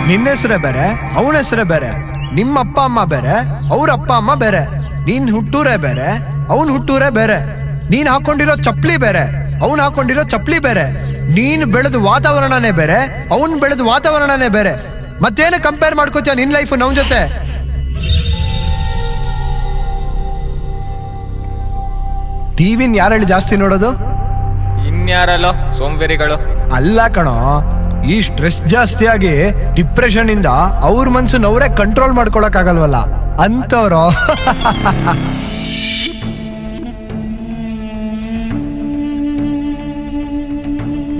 ನಿನ್ನ ಹೆಸರೇ ಬೇರೆ, ಅವನ ಹೆಸರೇ ಬೇರೆ. ನಿಮ್ಮ ಅಪ್ಪ ಅಮ್ಮ ಬೇರೆ, ಅವ್ರ ಅಪ್ಪ ಅಮ್ಮ ಬೇರೆ. ನೀನ್ ಹುಟ್ಟೂರೇ ಬೇರೆ, ಅವನ್ ಹುಟ್ಟೂರೇ ಬೇರೆ. ನೀನ್ ಹಾಕೊಂಡಿರೋ ಚಪ್ಲಿ ಬೇರೆ, ಅವನ್ ಹಾಕೊಂಡಿರೋ ಚಪ್ಲಿ ಬೇರೆ. ನೀನ್ ಬೆಳೆದ ವಾತಾವರಣನೇ ಬೇರೆ, ಅವನ್ ಬೆಳೆದ ವಾತಾವರಣನೇ ಬೇರೆ. ಮತ್ತೇನು ಕಂಪೇರ್ ಮಾಡ್ಕೋತೀಯ ನಿನ್ ಲೈಫ್ ನವ್ ಜೊತೆ? ಟಿವಿನ್ ಯಾರಲ್ಲಿ ಜಾಸ್ತಿ ನೋಡೋದು? ಇನ್ಯಾರಲ್ಲೋ ಸೋಂಬೇರಿಗಳು. ಅಲ್ಲ ಕಣೋ, ಈ ಸ್ಟ್ರೆಸ್ ಜಾಸ್ತಿ ಆಗಿ ಡಿಪ್ರೆಷನ್ ಇಂದ ಅವ್ರ ಮನ್ಸನ್ನ ಅವರೇ ಕಂಟ್ರೋಲ್ ಮಾಡ್ಕೊಳಕ್ ಆಗಲ್ವಲ್ಲ ಅಂತವ್ರು.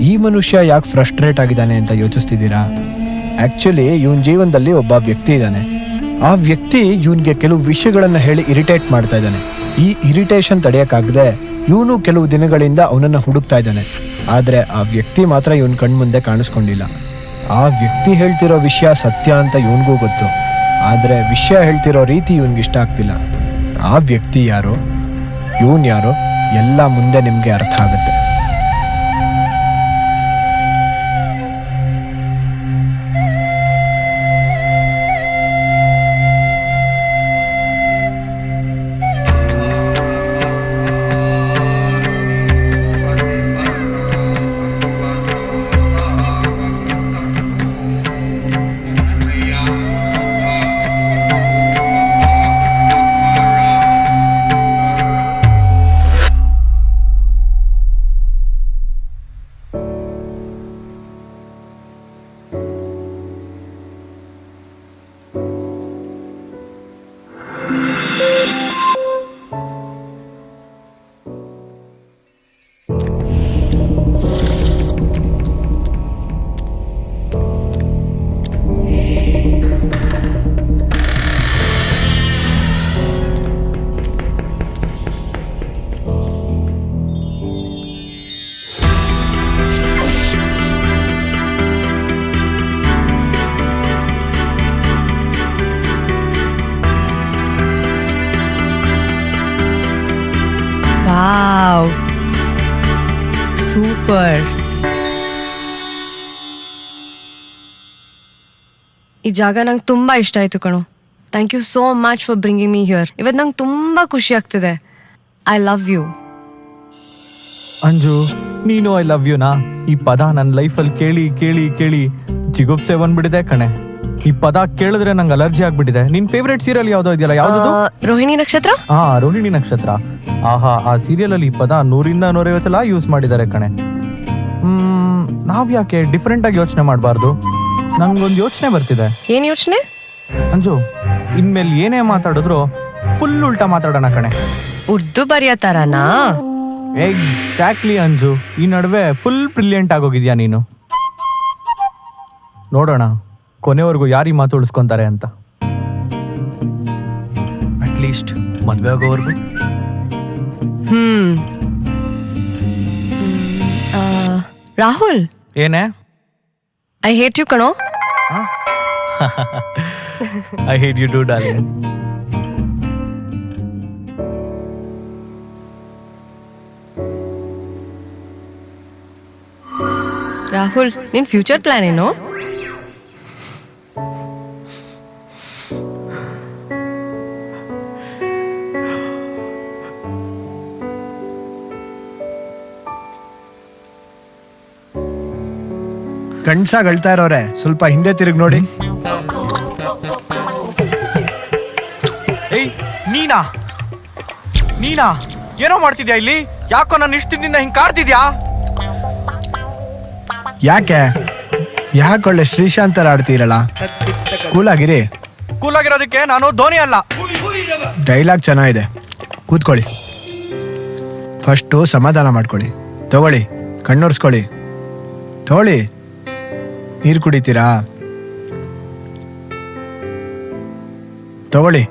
ಈ ಮನುಷ್ಯ ಯಾಕೆ ಫ್ರಸ್ಟ್ರೇಟ್ ಆಗಿದ್ದಾನೆ ಅಂತ ಯೋಚಿಸ್ತಿದ್ದೀರಾ? ಆಕ್ಚುಲಿ ಇವನ್ ಜೀವನದಲ್ಲಿ ಒಬ್ಬ ವ್ಯಕ್ತಿ ಇದ್ದಾನೆ. ಆ ವ್ಯಕ್ತಿ ಇವನ್ಗೆ ಕೆಲವು ವಿಷಯಗಳನ್ನ ಹೇಳಿ ಇರಿಟೇಟ್ ಮಾಡ್ತಾ ಇದ್ದಾನೆ. ಈ ಇರಿಟೇಷನ್ ತಡೆಯಕ್ಕಾಗದೆ ಇವನು ಕೆಲವು ದಿನಗಳಿಂದ ಅವನನ್ನ ಹುಡುಕ್ತಾ ಇದ್ದಾನೆ. ಆದ್ರೆ ಆ ವ್ಯಕ್ತಿ ಮಾತ್ರ ಇವನ್ ಕಣ್ಮುಂದೆ ಕಾಣಿಸ್ಕೊಂಡಿಲ್ಲ. ಆ ವ್ಯಕ್ತಿ ಹೇಳ್ತಿರೋ ವಿಷಯ ಸತ್ಯ ಅಂತ ಇವನ್ಗೂ ಗೊತ್ತು, ಆದ್ರೆ ವಿಷಯ ಹೇಳ್ತಿರೋ ರೀತಿ ಇವನ್ಗೆ ಇಷ್ಟ ಆಗ್ತಿಲ್ಲ. ಆ ವ್ಯಕ್ತಿ ಯಾರು, ಇವನ್ ಯಾರು, ಎಲ್ಲ ಮುಂದೆ ನಿಮ್ಗೆ ಅರ್ಥ ಆಗುತ್ತೆ. Wow, super. ಈ ಜಾಗ ನಂಗೆ ತುಂಬಾ ಇಷ್ಟ ಆಯ್ತು ಕಣೋ. Thank you so much for bringing me here. ಇವತ್ತು ನಂಗೆ ತುಂಬಾ ಖುಷಿ ಆಗ್ತಿದೆ. I love you. ಅಂಜು, ನೀನು ಐ ಲವ್ ಯುನಾ ಈ ಪದ ನನ್ನ ಲೈಫಲ್ಲಿ ಕೇಳಿ ಕೇಳಿ ಕೇಳಿ ಜಿಗುಪ್ಸೆ ಬಂದ್ಬಿಟ್ಟಿದೆ ಕಣೆ. ಈ ಪದ ಕೇಳಿದ್ರೆ ನಂಗೆ ಅಲರ್ಜಿ ಆಗ್ಬಿಟ್ಟಿದೆ. ನಿನ್ ಫೇವ್ರೆಟ್ ಸೀರಿಯಲ್ ಯಾವ್ದೋ ಇದೆಯಲ್ಲ, ಯಾವ್ದು? ರೋಹಿಣಿ ನಕ್ಷತ್ರ. ಹಾ, ರೋಹಿಣಿ ನಕ್ಷತ್ರ. ಆಹಾ, ಆ ಸೀರಿಯಲ್ ಅಲ್ಲಿ ಈ ಪದ 100-150 ಸಲ ಯೂಸ್ ಮಾಡಿದ್ದಾರೆ ಕಣೆ. ನಾವ್ ಯಾಕೆ ಡಿಫ್ರೆಂಟ್ ಆಗಿ ಯೋಚನೆ ಮಾಡಬಾರ್ದು? ನಂಗೊಂದು ಯೋಚನೆ ಬರ್ತಿದೆ. ಏನ್ ಯೋಚನೆ? ಅಂಜು, ಇನ್ಮೇಲೆ ಏನೇ ಮಾತಾಡಿದ್ರು ಫುಲ್ ಉಲ್ಟಾ ಮಾತಾಡೋಣ ಕಣೆ. ಉರ್ದು ಬರೆಯೋ ತರನಾ? ಎಕ್ಸಾಕ್ಟ್ಲಿ ಅಂಜು, ಈ ನಡುವೆ ಫುಲ್ ಬ್ರಿಲಿಯಂಟ್ ಆಗೋಗಿದ್ಯಾ ನೀನು. ನೋಡೋಣ ಕೊನೆವರೆಗೂ ಯಾರು ಈ ಮಾತು ಉಳಿಸ್ಕೊಂತಾರೆ ಅಂತ. ಅಟ್ಲೀಸ್ಟ್ ಮದ್ವೆ ಆಗೋವರೆಗೂ. ರಾಹುಲ್, ಏನೇ? ಐ ಹೇಟ್ ಯು ಕಣೋ. I hate you too darling. Rahul, ನಿನ್ ಫ್ಯೂಚರ್ ಪ್ಲಾನ್ ಏನು? ಗಂಡ್ಸಾಗ್ ಅಳ್ತಾ ಇರೋರೆ ಸ್ವಲ್ಪ ಹಿಂದೆ ತಿರುಗಿ ನೋಡಿ. ಏಯ್, ನೀನಾ ಏನೋ ಮಾಡ್ತಿದ್ಯಾ ಇಲ್ಲಿ? ಯಾಕೋ ನನ್ನ ಇಷ್ಟದಿಂದ ಹಿಂಗ್ ಕಾಡ್ತಿದ್ಯಾ? ಯಾಕೆ ಒಳ್ಳೆ ಶ್ರೀಶಾಂತರ ಆಡ್ತೀರಲ್ಲ? ಕೂಲಾಗಿರಿ. ಕೂಲಾಗಿರೋದಕ್ಕೆ ನಾನು ಧೋನಿ ಅಲ್ಲ. ಡೈಲಾಗ್ ಚೆನ್ನಾಗಿದೆ, ಕೂತ್ಕೊಳ್ಳಿ. ಫಸ್ಟು ಸಮಾಧಾನ ಮಾಡ್ಕೊಳ್ಳಿ. ತಗೊಳ್ಳಿ, ಕಣ್ಣೊರ್ಸ್ಕೊಳ್ಳಿ. ತಗೊಳ್ಳಿ. ನೀರು ಕುಡಿತೀರಾ? ತಗೊಳ್ಳಿ.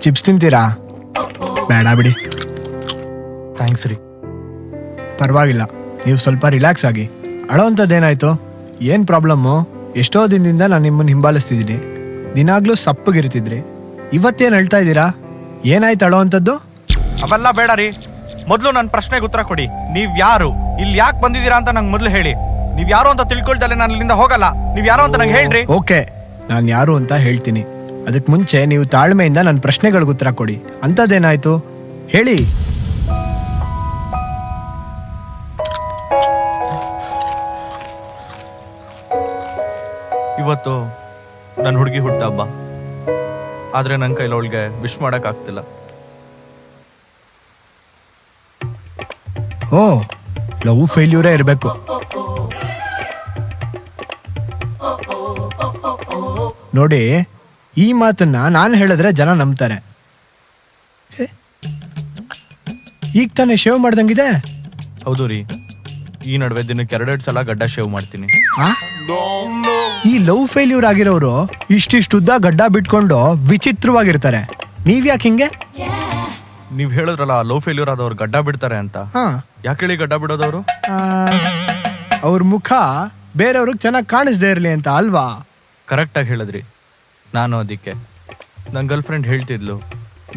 ಚಿಪ್ಸ್ ತಿಂತೀರಾ? ಬೇಡ ಬಿಡಿ. ಥ್ಯಾಂಕ್ಸ್ ರೀ. ಪರವಾಗಿಲ್ಲ, ನೀವು ಸ್ವಲ್ಪ ರಿಲ್ಯಾಕ್ಸ್ ಆಗಿ. ಅಳೋವಂಥದ್ದೇನಾಯ್ತು? ಏನು ಪ್ರಾಬ್ಲಮ್ಮು? ಎಷ್ಟೋ ದಿನದಿಂದ ನಾನು ನಿಮ್ಮನ್ನು ಹಿಂಬಾಲಿಸ್ತಿದ್ದೀನಿ. ದಿನಾಗ್ಲೂ ಸಪ್ಪಗಿರ್ತಿದ್ರಿ. ಇವತ್ತೇನು ಹೇಳ್ತಾ ಇದ್ದೀರಾ? ಏನಾಯ್ತು ಅಳೋವಂಥದ್ದು? ಅವೆಲ್ಲ ಬೇಡ ರೀ. ಮೊದಲು ನನ್ನ ಪ್ರಶ್ನೆಗೆ ಉತ್ತರ ಕೊಡಿ. ನೀವ್ ಯಾರು, ಇಲ್ಲಿ ಯಾಕೆ ಬಂದಿದ್ದೀರಾ ಅಂತ ನಂಗೆ ಮೊದಲು ಹೇಳಿ. ನೀವ್ ಯಾರು ಅಂತ ತಿಳ್ಕೊಳ್ದಲೆ ನಾನು ಇಲ್ಲಿಂದ ಹೋಗಲ್ಲ. ನೀವ್ ಯಾರು ಅಂತ ನಂಗೆ ಹೇಳ್ರಿ. ಓಕೆ, ನಾನು ಯಾರು ಅಂತ ಹೇಳ್ತೀನಿ. ಅದಕ್ಕೆ ಮುಂಚೆ ನೀವು ತಾಳ್ಮೆಯಿಂದ ನನ್ನ ಪ್ರಶ್ನೆಗಳಿಗೆ ಉತ್ತರ ಕೊಡಿ. ಅಂಥದ್ದೇನಾಯ್ತು ಹೇಳಿ. ಇವತ್ತು ನನ್ನ ಹುಡುಗಿ ಹುಟ್ಟ ಹಬ್ಬ, ಆದ್ರೆ ನನ್ನ ಕೈಲಿ ಅವಳಿಗೆ ವಿಶ್ ಮಾಡಕ್ ಆಗ್ತಿಲ್ಲ. ಓ, ಲವ್ ಫೇಲ್ಯೂರೇ ಇರಬೇಕು. ನೋಡಿ, ಈ ಮಾತನ್ನ ನಾನು ಹೇಳಿದ್ರೆ ಜನ ನಂಬ್ತಾರೆ. ಹೇ, ಈಗ ತಾನೇ ಶೇವ್ ಮಾಡ್ದಂಗಿದೆ. ಹೌದು ರೀ, ಈ ನಡುವೆ ದಿನಕ್ಕೆ 2 ಸಲ ಗಡ್ಡ ಶೇವ್ ಮಾಡ್ತೀನಿ. ಆ? ಈ ಲವ್ ಫೇಲ್ಯೂರ್ ಆಗಿರೋರು ಇಷ್ಟಿಷ್ಟು ಉದ್ದ ಗಡ್ಡ ಬಿಟ್ಕೊಂಡು ವಿಚಿತ್ರವಾಗಿರ್ತಾರೆ. ನೀವ್ಯಾಕೆ ಹಿಂಗೆ? ನೀವ್ ಹೇಳಿದ್ರಲ್ಲ ಲವ್ ಫೇಲ್ಯೂರ್ ಆದವ್ರು ಗಡ್ಡ ಬಿಡ್ತಾರೆ ಅಂತ. ಹಾ, ಯಾಕೆ ಹೇಳಿ ಗಡ್ಡ ಬಿಡೋದವ್ರು? ಅವ್ರ ಮುಖ ಬೇರೆಯವ್ರಿಗೆ ಚೆನ್ನಾಗಿ ಕಾಣಿಸ್ದೇ ಇರಲಿ ಅಂತ ಅಲ್ವಾ? ಕರೆಕ್ಟಾಗಿ ಹೇಳಿದ್ರಿ. ನಾನು ಅದಕ್ಕೆ ನನ್ನ ಗರ್ಲ್ ಫ್ರೆಂಡ್ ಹೇಳ್ತಿದ್ಲು,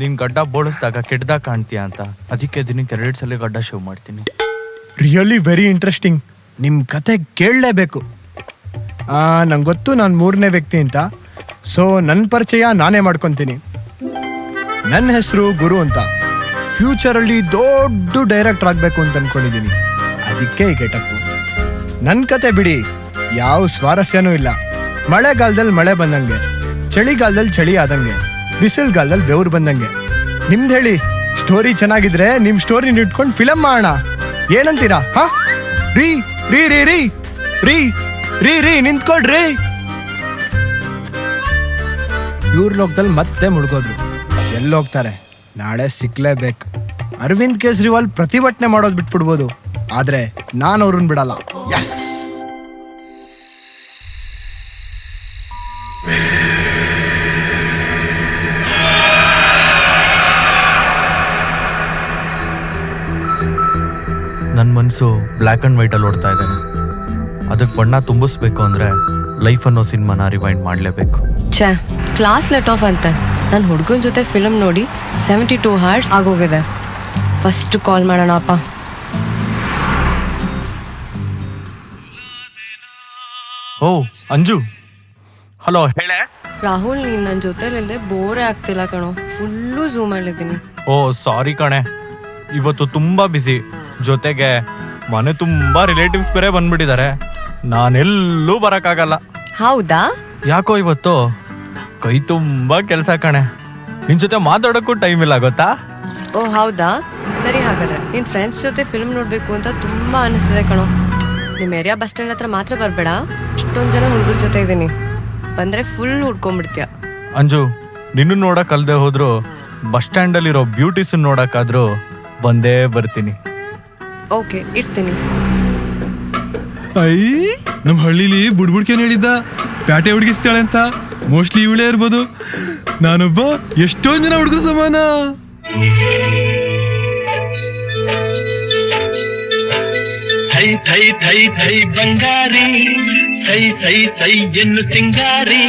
ನೀನ್ ಗಡ್ಡ ಬೋಳಿಸ್ದಾಗ ಕೆಟ್ಟದಾಗ ಕಾಣ್ತೀಯ ಅಂತ. ಅದಕ್ಕೆ ದಿನಕ್ಕೆ 2 ಸಲ ಗಡ್ಡ ಶೇವ್ ಮಾಡ್ತೀನಿ. Really very interesting. ನಿಮ್ಮ ಕತೆ ಕೇಳಲೇಬೇಕು. ನಂಗೆ ಗೊತ್ತು ನಾನು 3ನೇ ವ್ಯಕ್ತಿ ಅಂತ. ಸೊ ನನ್ನ ಪರಿಚಯ ನಾನೇ ಮಾಡ್ಕೊತೀನಿ. ನನ್ನ ಹೆಸರು ಗುರು ಅಂತ. ಫ್ಯೂಚರಲ್ಲಿ ದೊಡ್ಡ ಡೈರೆಕ್ಟರ್ ಆಗಬೇಕು ಅಂತ ಅನ್ಕೊಂಡಿದ್ದೀನಿ. ಅದಕ್ಕೆ ಈ ಗೆಟಪ್ಪು. ನನ್ನ ಕತೆ ಬಿಡಿ, ಯಾವ ಸ್ವಾರಸ್ಯನೂ ಇಲ್ಲ. ಮಳೆಗಾಲದಲ್ಲಿ ಮಳೆ ಬಂದಂಗೆ, ಚಳಿಗಾಲದಲ್ಲಿ ಚಳಿ ಆದಂಗೆ, ಬಿಸಿಲುಗಾಲದಲ್ಲಿ ಬೆವರು ಬಂದಂಗೆ. ನಿಮ್ದು ಹೇಳಿ, ಸ್ಟೋರಿ ಚೆನ್ನಾಗಿದ್ರೆ ನಿಮ್ಮ ಸ್ಟೋರಿನ ಇಟ್ಕೊಂಡು ಫಿಲಮ್ ಮಾಡೋಣ. ಏನಂತೀರಾ? ಹಾ, ರೀ ರೀ ರೀ ರೀ ರೀ ರೀ ರೀ ನಿಂತ್ಕೊಳ್ರಿ. ಇವ್ರ ಲೋಕದಲ್ಲಿ ಮತ್ತೆ ಮುಳುಗೋದ್ರು. ಎಲ್ಲೋಗ್ತಾರೆ? ನಾಳೆ ಸಿಕ್ಲೇಬೇಕು. ಅರವಿಂದ್ ಕೇಜ್ರಿವಾಲ್ ಪ್ರತಿಭಟನೆ ಮಾಡೋದು ಬಿಟ್ಬಿಡ್ಬೋದು, ಆದ್ರೆ ನಾನು ಅವ್ರನ್ನ ಬಿಡಲ್ಲ. ಎಸ್. ನನ್ನ ಮನಸ್ಸು ಬ್ಲ್ಯಾಕ್ ಆ್ಯಂಡ್ ವೈಟಲ್ಲಿ ಓಡ್ತಾ ಇದ್ದಾನೆ. ಅದಕ್ಕೆ ಬಣ್ಣ ತುಂಬಿಸ್ಬೇಕು ಅಂದರೆ ಲೈಫ್ ಅನ್ನೋ ಸಿನಿಮಾನ ರಿವೈಂಡ್ ಮಾಡಲೇಬೇಕು. ಛೇ, ಕ್ಲಾಸ್ ಲೆಟ್ ಆಫ್ ಅಂತೆ. ನನ್ನ ಹುಡುಗನ ಜೊತೆ ಫಿಲಮ್ ನೋಡಿ 72 hours ಆಗೋಗಿದೆ. ಫಸ್ಟ್ ಕಾಲ್ ಮಾಡೋಣಪ್ಪ. ಓ ಅಂಜು, ಹಲೋ ಹೇಳೆ. ರಾಹುಲ್, ನೀನು ನನ್ನ ಜೊತೆಲಿಲ್ಲದೆ ಬೋರೇ ಆಗ್ತಿಲ್ಲ ಕಣೋ. ಫುಲ್ಲು ಝೂಮಲ್ಲಿದ್ದೀನಿ. ಓ ಸಾರಿ ಕಣೆ, ಇವತ್ತು ತುಂಬಾ ಬಿಸಿ. ಜೊತೆಗೆ ಮನೆ ತುಂಬಾ ರಿಲೇಟಿವ್ಸ್ ಬೇರೆ ಬಂದ್ಬಿಟ್ಟಿದ್ದಾರೆ. ನಾನೆಲ್ಲೂ ಬರಕ್ಕಾಗಲ್ಲ. ಹೌದಾ? ಯಾಕೋ ಇವತ್ತು ಕೈ ತುಂಬಾ ಕೆಲಸ ಕಣೆ. ನಿನ್ ಜೊತೆ ಮಾತಾಡೋಕ್ಕೂ ಟೈಮ್ ಇಲ್ಲ ಗೊತ್ತಾ. ಓ ಹೌದಾ, ಸರಿ. ಹಾಗಾದ್ರೆ ನಿನ್ನ ಫ್ರೆಂಡ್ಸ್ ಜೊತೆ ಫಿಲ್ಮ್ ನೋಡಬೇಕು ಅಂತ ತುಂಬ ಅನಿಸ್ತಿದೆ ಕಣೋ. ನಿಮ್ಮ ಏರಿಯಾ ಬಸ್ ಸ್ಟ್ಯಾಂಡ್ ಹತ್ರ ಮಾತ್ರ ಬರಬೇಡ. ಇಷ್ಟೊಂದು ಜನ ಹುಡುಗರ ಜೊತೆ ಇದ್ದೀನಿ. ಬಂದರೆ ಫುಲ್ ಹುಡ್ಕೊಂಡ್ಬಿಡ್ತೀಯ. ಅಂಜು, ನಿನ್ನ ನೋಡಕ್ ಅಲ್ದೆ ಹೋದ್ರು ಬಸ್ ಸ್ಟ್ಯಾಂಡಲ್ಲಿರೋ ಬ್ಯೂಟೀಸ್ ನೋಡಕ್ಕಾದ್ರೂ ಬಂದೇ ಬರ್ತೀನಿ. ಓಕೆ, ಇಡ್ತೀನಿ. ಐ, ನಮ್ಮ ಹಳ್ಳಿಲಿ ಬುಡ್ಬುಡ್ಕೇನು ಹೇಳಿದ್ದ ಪ್ಯಾಟೆ ಹುಡುಗಿಸ್ತಾಳೆ ಅಂತ. ಮೋಸ್ಟ್ಲಿ ಇವಳೇ ಇರ್ಬೋದು. ನಾನೊಬ್ಬ ಎಷ್ಟೊಂದು ಜನ ಹುಡುಗರು ಸಮಾನ. ಥೈ ಥೈ ಥೈ ಥೈ ಬಂಗಾರಿ, ಸೈ ಸೈ ಸೈ ಎನ್ನು ಸಿಂಗಾರಿ.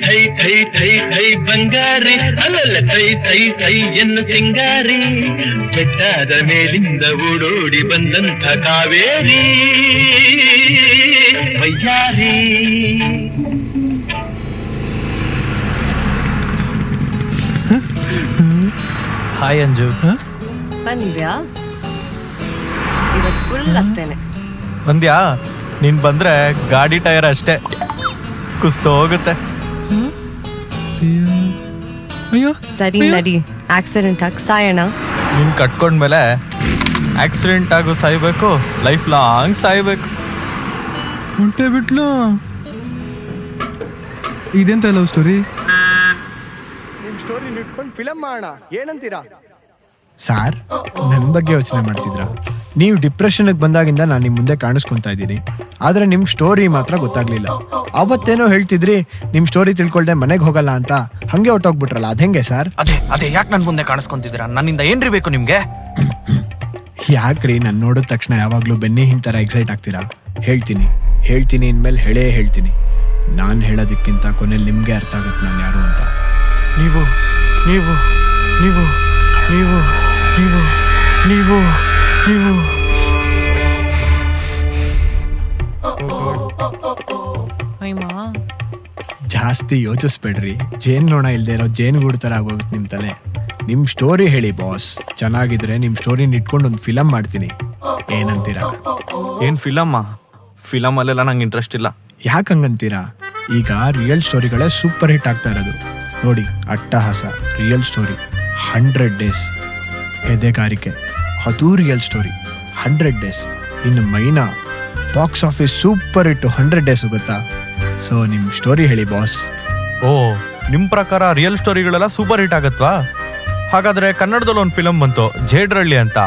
ಥೈ ಥೈ ಥೈ ಥೈ ಬಂಗಾರಿ, ಅಲ್ಲಲ್ಲ ಸೈ ಸೈ ಸೈ ಎನ್ನು ಸಿಂಗಾರಿ. ಬೆಟ್ಟದ ಮೇಲಿಂದ ಓಡೋಡಿ ಬಂದಂಥ ಕಾವೇರಿ ವಯ್ಯಾರಿ. ಹಾಯ್ ಅಂಜು. ಬಂದ್ಯಾ? ಇವತ್ತು ಫುಲ್ ಹತ್ತೇನೆ. ಬಂದ್ಯಾ? ನೀನ್ ಬಂದ್ರೆ ಗಾಡಿ ಟೈರ್ ಅಷ್ಟೇ ಕುಸ್ತು ಹೋಗುತ್ತೆ. ಅಯ್ಯೋ, ಸರಿ ನಡಿ, ಆಕ್ಸಿಡೆಂಟ್ ಆಗಿ ಸಾಯೋಣ. ನೀನ್ ಕಟ್ಕೊಂಡ್ಮೇಲೆ ಆಕ್ಸಿಡೆಂಟ್ ಆಗು ಸಾಯ್ಬೇಕು, ಲೈಫ್ ಲಾಂಗ್ ಸಾಯ್ಬೇಕು. ಹೊಂಟೆ ಬಿಟ್ಲು. ಇದೆಂತ ಲವ್ ಸ್ಟೋರಿ? ನಿಮ್ಮ ಸ್ಟೋರಿ ಇಟ್ಕೊಂಡು ಫಿಲಮ್ ಮಾಡೋಣ. ಏನಂತೀರಾ? ಸಾರ್, ನನ್ನ ಬಗ್ಗೆ ಯೋಚನೆ ಮಾಡ್ತಿದ್ರ? ನೀವು ಡಿಪ್ರೆಷನ್ಗೆ ಬಂದಾಗಿಂದ ನಾನು ನಿಮ್ಮ ಮುಂದೆ ಕಾಣಿಸ್ಕೊತಾ ಇದ್ದೀನಿ. ಆದರೆ ನಿಮ್ಮ ಸ್ಟೋರಿ ಮಾತ್ರ ಗೊತ್ತಾಗ್ಲಿಲ್ಲ. ಅವತ್ತೇನೋ ಹೇಳ್ತಿದ್ರಿ ನಿಮ್ಮ ಸ್ಟೋರಿ ತಿಳ್ಕೊಳ್ದೆ ಮನೆಗೆ ಹೋಗಲ್ಲ ಅಂತ. ಹಂಗೆ ಹೊಟ್ಟೋಗ್ಬಿಟ್ರಲ್ಲ, ಅದು ಹೆಂಗೆ ಸರ್? ಅದೇ ಯಾಕೆ ನನ್ನ ಮುಂದೆ ಕಾಣಿಸ್ಕೊಂತಿದ್ದೀರಾ? ನನ್ನಿಂದ ಏನ್ರಿ ಬೇಕು ನಿಮ್ಗೆ? ಯಾಕ್ರಿ ನನ್ನ ನೋಡಿದ ತಕ್ಷಣ ಯಾವಾಗಲೂ ಬೆನ್ನಿ ಹಿಂತರ ಎಕ್ಸೈಟ್ ಆಗ್ತೀರಾ? ಹೇಳ್ತೀನಿ ಇನ್ಮೇಲೆ ಹೇಳ್ತೀನಿ. ನಾನು ಹೇಳೋದಕ್ಕಿಂತ ಕೊನೆಯಲ್ಲಿ ನಿಮಗೆ ಅರ್ಥ ಆಗುತ್ತೆ ನಾನು ಯಾರು ಅಂತ. ನೀವು ನೀವು ನೀವು ನೀವು ನೀವು ನೀವು ನೀವು ಟೈಮಾ? ಜಾಸ್ತಿ ಯೋಚಿಸ್ಬೇಡ್ರಿ. ಜೇನ್ ನೋಣ ಇಲ್ದೇ ಇರೋ ಜೇನುಗೂಡು ಥರ ಆಗೋಗುತ್ತೆ ನಿಮ್ಮ ತಲೆ. ನಿಮ್ಮ ಸ್ಟೋರಿ ಹೇಳಿ ಬಾಸ್. ಚೆನ್ನಾಗಿದ್ರೆ ನಿಮ್ಮ ಸ್ಟೋರಿನ ಇಟ್ಕೊಂಡು ಒಂದು ಫಿಲಮ್ ಮಾಡ್ತೀನಿ, ಏನಂತೀರಾ? ಏನ್ ಫಿಲಮಲ್ಲೆಲ್ಲ ನಂಗೆ ಇಂಟ್ರೆಸ್ಟ್ ಇಲ್ಲ. ಯಾಕೆ ಹಂಗಂತೀರಾ? ಈಗ ರಿಯಲ್ ಸ್ಟೋರಿಗಳೇ ಸೂಪರ್ ಹಿಟ್ ಆಗ್ತಾ ಇರೋದು ನೋಡಿ. ಅಟ್ಟಹಾಸ ರಿಯಲ್ ಸ್ಟೋರಿ, 100 ಡೇಸ್. ಎದೆಗಾರಿಕೆ ಅದು ರಿಯಲ್ ಸ್ಟೋರಿ, 100 ಡೇಸ್. ಇನ್ನು ಮೈನಾ ಬಾಕ್ಸ್ ಆಫೀಸ್ ಸೂಪರ್ ಹಿಟ್ಟು, 100 ಡೇಸ್ ಗೊತ್ತಾ? ಸೊ ನಿಮ್ಮ ಸ್ಟೋರಿ ಹೇಳಿ ಬಾಸ್. ಓ, ನಿಮ್ ಪ್ರಕಾರ ರಿಯಲ್ ಸ್ಟೋರಿಗಳೆಲ್ಲ ಸೂಪರ್ ಹಿಟ್ ಆಗತ್ವಾ? ಹಾಗಾದ್ರೆ ಕನ್ನಡದಲ್ಲಿ ಒಂದು ಫಿಲಮ್ ಬಂತು, ಜೇಡ್ರಳ್ಳಿ ಅಂತ.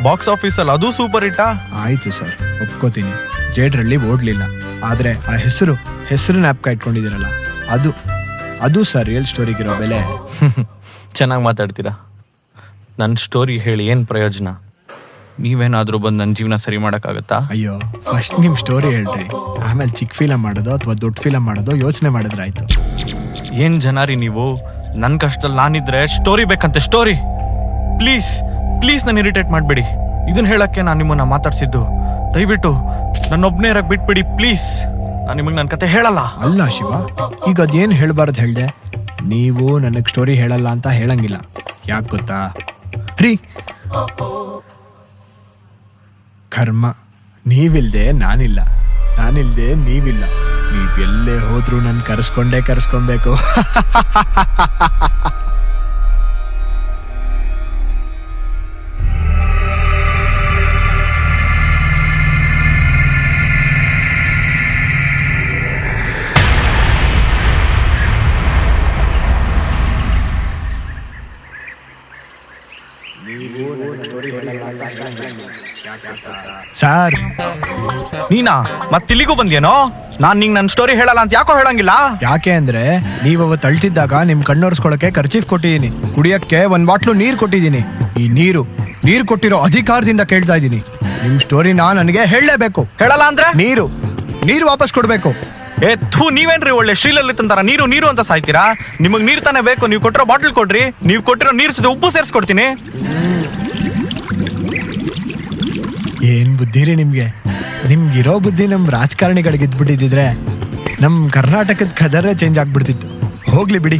ಬಾಕ್ಸ್ ಆಫೀಸಲ್ಲಿ ಅದು ಸೂಪರ್ ಹಿಟ್ಟಾ? ಆಯ್ತು ಸರ್, ಒಪ್ಕೋತೀನಿ. ಜೇಡ್ರಳ್ಳಿ ಓಡ್ಲಿಲ್ಲ, ಆದ್ರೆ ಆ ಹೆಸರು ಜ್ಞಾಪಕ ಇಟ್ಕೊಂಡಿದ್ದೀರಲ್ಲ, ಅದು ಸರ್ ರಿಯಲ್ ಸ್ಟೋರಿಗಿರೋ ಬೆಲೆ. ಚೆನ್ನಾಗಿ ಮಾತಾಡ್ತೀರಾ. ನನ್ನ ಸ್ಟೋರಿ ಹೇಳಿ ಏನು ಪ್ರಯೋಜನ? ನೀವೇನಾದರೂ ಬಂದು ನನ್ನ ಜೀವನ ಸರಿ ಮಾಡೋಕ್ಕಾಗತ್ತಾ? ಅಯ್ಯೋ, ಫಸ್ಟ್ ನಿಮ್ಮ ಸ್ಟೋರಿ ಹೇಳ್ರಿ, ಆಮೇಲೆ ಚಿಕ್ಕ ಫಿಲಮ್ ಮಾಡೋದು ಅಥವಾ ದೊಡ್ಡ ಫಿಲಮ್ ಮಾಡೋದು ಯೋಚನೆ ಮಾಡಿದ್ರೆ ಆಯ್ತು. ಏನು ಜನ ರೀ ನೀವು? ನನ್ನ ಕಷ್ಟದಲ್ಲಿ ನಾನಿದ್ರೆ ಸ್ಟೋರಿ ಬೇಕಂತೆ, ಸ್ಟೋರಿ. ಪ್ಲೀಸ್ ನಾನು ಇರಿಟೇಟ್ ಮಾಡಬೇಡಿ. ಇದನ್ನ ಹೇಳಕ್ಕೆ ನಾನು ನಿಮ್ಮನ್ನ ಮಾತಾಡ್ಸಿದ್ದು. ದಯವಿಟ್ಟು ನನ್ನೊಬ್ಬನೇ ಇರಕ್ಕೆ ಬಿಟ್ಬಿಡಿ ಪ್ಲೀಸ್. ನಾನು ನಿಮಗೆ ನನ್ನ ಕತೆ ಹೇಳಲ್ಲ. ಅಲ್ಲ ಶಿವ, ಈಗ ಅದೇನು ಹೇಳಬಾರ್ದು ಹೇಳ್ದೆ? ನೀವು ನನಗೆ ಸ್ಟೋರಿ ಹೇಳಲ್ಲ ಅಂತ ಹೇಳಂಗಿಲ್ಲ. ಯಾಕೆ ಗೊತ್ತಾ ರೀ? ಕರ್ಮ. ನೀವಿಲ್ದೆ ನಾನಿಲ್ಲ, ನಾನಿಲ್ದೆ ನೀವಿಲ್ಲ. ನೀವೆಲ್ಲೇ ಹೋದ್ರೂ ನನ್ನ ಕರೆಸ್ಕೊಬೇಕು. ಸರ್, ನೀನಾ ಮತ್ತಿಲ್ಲಿಗೂ ಬಂದೇನೋ? ನಾನ್ ನಿಂಗೆ ನನ್ನ ಸ್ಟೋರಿ ಹೇಳಲ್ಲ ಅಂತ ಯಾಕೋ ಹೇಳಂಗಿಲ್ಲ? ಯಾಕೆ ಅಂದ್ರೆ ನೀವು ಅವತ್ತು ಅಳ್ತಿದ್ದಾಗ ನಿಮ್ ಕಣ್ಣೊರ್ಸ್ಕೊಳಕ್ಕೆ ಖರ್ಚೀಫ್ ಕೊಟ್ಟಿದ್ದೀನಿ, ಕುಡಿಯಕ್ಕೆ 1 ಬಾಟ್ಲು ನೀರು ಕೊಟ್ಟಿದ್ದೀನಿ. ಈ ನೀರು ಕೊಟ್ಟಿರೋ ಅಧಿಕಾರದಿಂದ ಕೇಳ್ತಾ ಇದ್ದೀನಿ, ನಿಮ್ ಸ್ಟೋರಿನ ನನಗೆ ಹೇಳಲೇಬೇಕು. ಹೇಳಲ್ಲ ಅಂದ್ರೆ ನೀರು ವಾಪಸ್ ಕೊಡ್ಬೇಕು. ನೀವೇನ್ರಿ ಒಳ್ಳೆ ಶ್ರೀಲಲಿತ್ ಅಂತಾರ ನೀರು ಅಂತ ಸಾಯ್ತೀರಾ? ನಿಮಗ್ ನೀರ್ ತಾನೇ ಬೇಕು, ನೀವು ಕೊಟ್ಟಿರೋ ಬಾಟಲ್ ಕೊಡ್ರಿ. ನೀವು ಕೊಟ್ಟಿರೋ ನೀರ್ ಜೊತೆ ಉಪ್ಪು ಸೇರಿಸ್ಕೊಡ್ತೀನಿ. ಏನ್ ಬುದ್ಧಿ ರೀ ನಿಮ್ಗಿರೋ ಬುದ್ಧಿ ನಮ್ ರಾಜಕಾರಣಿಗಳಿಗೆ ಇದ್ಬಿಟ್ಟಿದ್ರೆ ನಮ್ ಕರ್ನಾಟಕದ ಕದರೇ ಚೇಂಜ್ ಆಗ್ಬಿಡ್ತಿತ್ತು. ಹೋಗ್ಲಿ ಬಿಡಿ,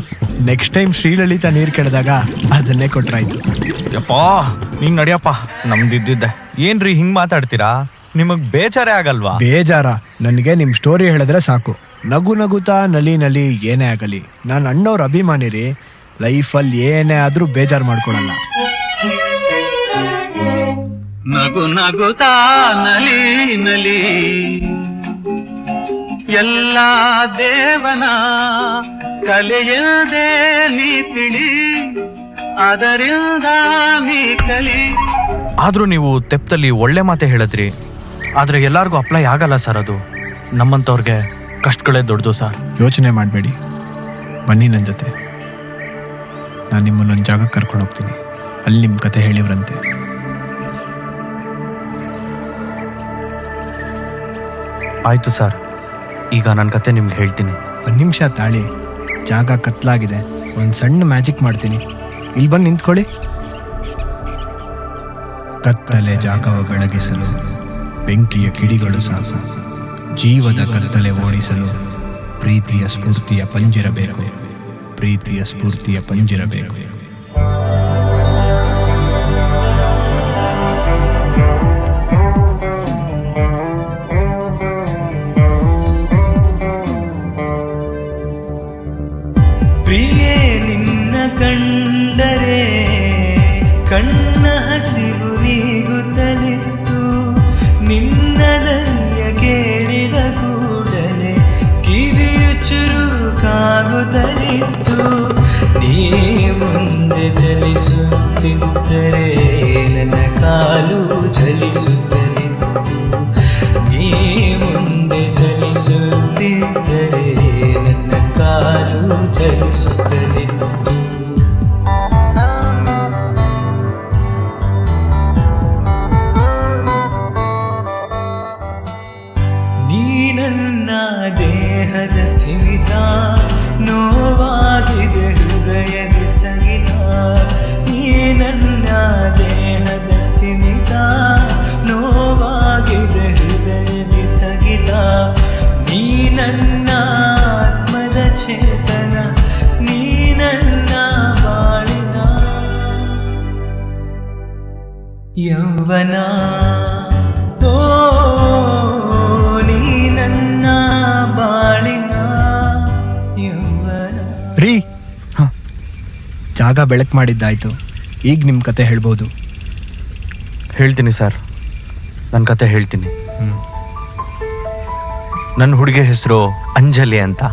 ನೆಕ್ಸ್ಟ್ ಟೈಮ್ ಶ್ರೀಲಲಿತಾ ನೀರ್ ಕೆಡದಾಗ ಅದನ್ನೇ ಕೊಟ್ರಾಯ್ತು. ಯಪ್ಪಾ, ನೀನ್ ನಡಿಯಪ್ಪ, ನಮ್ದಿದ್ದಿದ್ದೆ. ಏನ್ರಿ ಹಿಂಗ್ ಮಾತಾಡ್ತೀರಾ? ನಿಮಗ್ ಬೇಜಾರೇ ಆಗಲ್ವಾ? ಬೇಜಾರ? ನನಗೆ ನಿಮ್ ಸ್ಟೋರಿ ಹೇಳಿದ್ರೆ ಸಾಕು. ನಗುತ್ತಾ ನಲಿ ಏನೇ ಆಗಲಿ, ನಾನು ಅಣ್ಣವ್ರ ಅಭಿಮಾನಿ ರೀ. ಲೈಫಲ್ಲಿ ಏನೇ ಆದ್ರೂ ಬೇಜಾರು ಮಾಡ್ಕೊಳಲ್ಲ. ನಗುತ್ತಾ ನಲಿ ಎಲ್ಲ ದೇವನ ಕಲೆಯದೆ ನೀ ತಿಳಿ, ಅದರಿಂದ ನೀ ಕಲಿ. ಆದ್ರೂ ನೀವು ತೆಪ್ಪದಲ್ಲಿ ಒಳ್ಳೆ ಮಾತೆ ಹೇಳಿದ್ರಿ, ಆದ್ರೆ ಎಲ್ಲಾರ್ಗೂ ಅಪ್ಲೈ ಆಗಲ್ಲ ಸರ್. ಅದು ನಮ್ಮಂತವ್ರಿಗೆ ಕಷ್ಟಗಳೇ ದೊಡ್ಡದು ಸರ್. ಯೋಚನೆ ಮಾಡಬೇಡಿ, ಬನ್ನಿ ನನ್ನ ಜೊತೆ. ನಾನು ನಿಮ್ಮನ್ನೊಂದು ಜಾಗಕ್ಕೆ ಕರ್ಕೊಂಡು ಹೋಗ್ತೀನಿ. ಅಲ್ಲಿ ನಿಮ್ಮ ಕತೆ ಹೇಳಿವ್ರಂತೆ. ಆಯ್ತು ಸರ್, ಈಗ ನನ್ನ ಕತೆ ನಿಮ್ಗೆ ಹೇಳ್ತೀನಿ. 1 ನಿಮಿಷ ತಾಳಿ, ಜಾಗ ಕತ್ಲಾಗಿದೆ. ಒಂದು ಸಣ್ಣ ಮ್ಯಾಜಿಕ್ ಮಾಡ್ತೀನಿ, ಇಲ್ಲಿ ಬಂದು ನಿಂತ್ಕೊಳ್ಳಿ. ಕತ್ತಲೆ ಜಾಗವ ಬೆಳಗಿಸಲು ಬೆಂಕಿಯ ಕಿಡಿಗಳು ಸಾಕು. ಜೀವದ ಕತ್ತಲೆ ಓಡಿಸಲು ಪ್ರೀತಿಯ ಸ್ಫೂರ್ತಿಯ ಪಂಜಿರಬೇಕು. ಪ್ರೀತಿಯ ಸ್ಫೂರ್ತಿಯ ಪಂಜಿರಬೇಕು. ಪ್ರಿಯೇ ನಿನ್ನ ಕಂಡರೆ ಕಣ್ಣ ಹಸಿವು ನೀಗುತ್ತಲಿತ್ತು. ನಿನ್ನದಯ್ಯ ಕೇಳಿದ ಕೂಡಲೇ ಕಿವಿಯು ಚುರುಕಾಗುತ್ತಲಿತ್ತು. ನೀ ಮುಂದೆ ಚಲಿಸುತ್ತಿದ್ದರೆ ನನ್ನ ಕಾಲು ಚಲಿಸುತ್ತಲಿತ್ತು. ನೀ ಮುಂದೆ ಚಲಿಸುತ್ತಿದ್ದರೆ ನನ್ನ ಕಾಲು ಚಲಿಸುತ್ತಲಿತ್ತು. ನೀ ನನ್ನ ದೇಹದ ಸ್ಥಿಮಿತ, ನೋವಾಗಿದೆ ಹೃದಯದ ಸ್ಥಗಿತ. ನೀ ನನ್ನ ದೇಹದ ಸ್ಥಿಮಿತ, ನೋವಾಗಿದೆ ಹೃದಯದ ಸ್ಥಗಿತ. ನೀ ನನ್ನ ಯೌವನ ಓ ನೀ ನನ್ನ ಬಾಳಿನ ಯೌವನ. ರೀ ಜಾಗ ಬೆಳಕು ಮಾಡಿದ್ದಾಯ್ತು, ಈಗ ನಿಮ್ಮ ಕತೆ ಹೇಳ್ಬೋದು. ಹೇಳ್ತೀನಿ ಸರ್, ನನ್ನ ಕತೆ ಹೇಳ್ತೀನಿ. ನನ್ನ ಹುಡುಗಿ ಹೆಸರು ಅಂಜಲಿ ಅಂತ.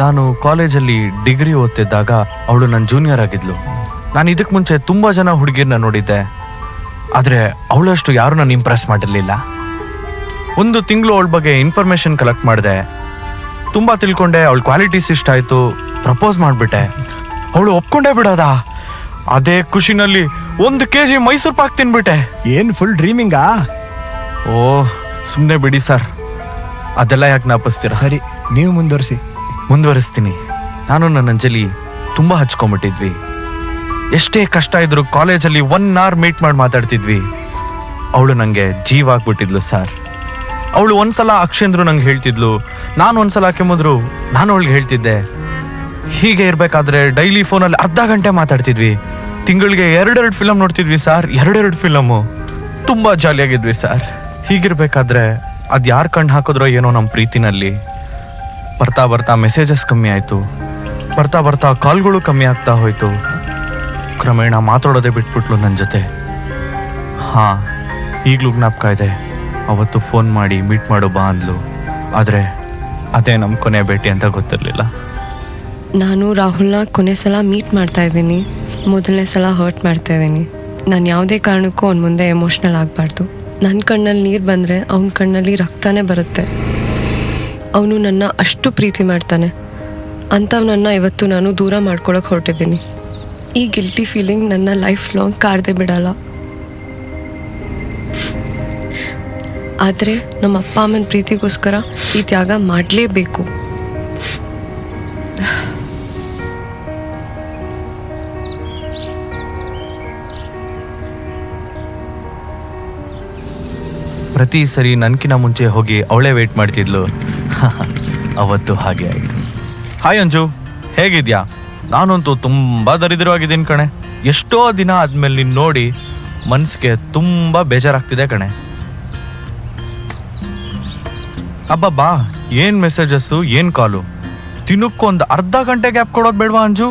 ನಾನು ಕಾಲೇಜಲ್ಲಿ ಡಿಗ್ರಿ ಓದ್ತಿದ್ದಾಗ ಅವಳು ನನ್ನ ಜೂನಿಯರ್ ಆಗಿದ್ಲು. ನಾನು ಇದಕ್ಕೆ ಮುಂಚೆ ತುಂಬ ಜನ ಹುಡುಗಿರನ್ನ ನೋಡಿದ್ದೆ, ಆದರೆ ಅವಳಷ್ಟು ಯಾರೂ ನಾನು ಇಂಪ್ರೆಸ್ ಮಾಡಿರಲಿಲ್ಲ. ಒಂದು ತಿಂಗಳು ಅವಳ ಬಗ್ಗೆ ಇನ್ಫಾರ್ಮೇಷನ್ ಕಲೆಕ್ಟ್ ಮಾಡಿದೆ, ತುಂಬ ತಿಳ್ಕೊಂಡೆ. ಅವಳ ಕ್ವಾಲಿಟೀಸ್ ಇಷ್ಟ ಆಯಿತು, ಪ್ರಪೋಸ್ ಮಾಡಿಬಿಟ್ಟೆ. ಅವಳು ಒಪ್ಕೊಂಡೇ ಬಿಡೋದ. ಅದೇ ಖುಷಿನಲ್ಲಿ 1 kg ಮೈಸೂರು ಪಾಕ್ ತಿನ್ಬಿಟ್ಟೆ. ಏನು ಫುಲ್ ಡ್ರೀಮಿಂಗಾ? ಓಹ್ ಸುಮ್ಮನೆ ಬಿಡಿ ಸರ್, ಅದೆಲ್ಲ ಯಾಕೆ ನಾಪಿಸ್ತೀರ? ಸರಿ, ನೀವು ಮುಂದುವರಿಸ್ತೀನಿ. ನಾನು ನನ್ನ ಅಂಜಲಿ ತುಂಬ ಹಚ್ಕೊಂಡ್ಬಿಟ್ಟಿದ್ವಿ. ಎಷ್ಟೇ ಕಷ್ಟ ಇದ್ರು ಕಾಲೇಜಲ್ಲಿ 1 hour ಮೀಟ್ ಮಾಡಿ ಮಾತಾಡ್ತಿದ್ವಿ. ಅವಳು ನನಗೆ ಜೀವ ಆಗ್ಬಿಟ್ಟಿದ್ಲು ಸರ್. ಅವಳು ಒಂದ್ಸಲ ಅಕ್ಷೇಂದ್ರು ನಂಗೆ ಹೇಳ್ತಿದ್ಲು, ನಾನು ಒಂದ್ಸಲ ಕೆಮ್ಮಿದ್ರು ನಾನು ಅವಳಿಗೆ ಹೇಳ್ತಿದ್ದೆ. ಹೀಗೆ ಇರಬೇಕಾದ್ರೆ ಡೈಲಿ ಫೋನಲ್ಲಿ ಅರ್ಧ ಗಂಟೆ ಮಾತಾಡ್ತಿದ್ವಿ. ತಿಂಗಳಿಗೆ 2 ಫಿಲಮ್ ನೋಡ್ತಿದ್ವಿ ಸರ್, 2 ಫಿಲಮು. ತುಂಬ ಜಾಲಿಯಾಗಿದ್ವಿ ಸರ್. ಹೀಗಿರ್ಬೇಕಾದ್ರೆ ಅದು ಯಾರು ಕಣ್ಣು ಹಾಕಿದ್ರೋ ಏನೋ ನಮ್ಮ ಪ್ರೀತಿನಲ್ಲಿ. ಬರ್ತಾ ಬರ್ತಾ ಮೆಸೇಜಸ್ ಕಮ್ಮಿ ಆಯಿತು, ಬರ್ತಾ ಬರ್ತಾ ಕಾಲ್ಗಳು ಕಮ್ಮಿ ಆಗ್ತಾ ಹೋಯಿತು. ಕ್ರಮೇಣ ಮಾತಾಡೋದೇ ಬಿಟ್ಬಿಟ್ಲು ನನ್ನ ಜೊತೆ. ಹಾಂ, ಈಗಲೂ ಜ್ಞಾಪಕ ಇದೆ, ಅವತ್ತು ಫೋನ್ ಮಾಡಿ ಮೀಟ್ ಮಾಡು ಬಾ ಅಂದ್ಲು. ಆದರೆ ಅದೇ ನಮ್ಮ ಕೊನೆ ಭೇಟಿ ಅಂತ ಗೊತ್ತಿರಲಿಲ್ಲ. ನಾನು ರಾಹುಲ್ನ ಕೊನೆ ಸಲ ಮೀಟ್ ಮಾಡ್ತಾ ಇದ್ದೀನಿ, ಮೊದಲನೇ ಸಲ ಹರ್ಟ್ ಮಾಡ್ತಾ ಇದ್ದೀನಿ. ನಾನು ಯಾವುದೇ ಕಾರಣಕ್ಕೂ ಅವ್ನ ಮುಂದೆ ಎಮೋಷ್ನಲ್ ಆಗಬಾರ್ದು. ನನ್ನ ಕಣ್ಣಲ್ಲಿ ನೀರು ಬಂದರೆ ಅವನ ಕಣ್ಣಲ್ಲಿ ರಕ್ತನೇ ಬರುತ್ತೆ. ಅವನು ನನ್ನ ಅಷ್ಟು ಪ್ರೀತಿ ಮಾಡ್ತಾನೆ. ಅಂಥವನನ್ನು ಇವತ್ತು ನಾನು ದೂರ ಮಾಡ್ಕೊಳಕ್ಕೆ ಹೊರಟಿದ್ದೀನಿ. ಈ ಗಿಲ್ಟಿ ಫೀಲಿಂಗ್ ನನ್ನ ಲೈಫ್ ಲಾಂಗ್ ಕಾಡದೆ ಬಿಡಲ್ಲ. ಆದರೆ ನಮ್ಮ ಅಪ್ಪ ಅಮ್ಮನ ಪ್ರೀತಿಗೋಸ್ಕರ ಈ ತ್ಯಾಗ ಮಾಡಲೇಬೇಕು. ಪ್ರತಿ ಸರಿ ನನ್ಕಿನ ಮುಂಚೆ ಹೋಗಿ ಅವಳೇ ವೇಟ್ ಮಾಡ್ತಿದ್ಲು. ಅವತ್ತು ಹಾಗೆ ಆಯಿತು. ಹಾಯ್ ಅಂಜು, ಹೇಗಿದ್ಯಾ? ನಾನಂತೂ ತುಂಬ ದರಿದ್ರವಾಗಿದ್ದೀನಿ ಕಣೆ. ಎಷ್ಟೋ ದಿನ ಆದ್ಮೇಲೆ ನೀನು ನೋಡಿ ಮನಸ್ಸಿಗೆ ತುಂಬ ಬೇಜಾರಾಗ್ತಿದೆ ಕಣೆ. ಅಬ್ಬಬ್ಬಾ, ಏನು ಮೆಸೇಜಸ್ಸು, ಏನು ಕಾಲು. ದಿನಕ್ಕೊಂದು ಅರ್ಧ ಗಂಟೆ ಗ್ಯಾಪ್ ಕೊಡೋದು ಬೇಡವಾ ಅಂಜು?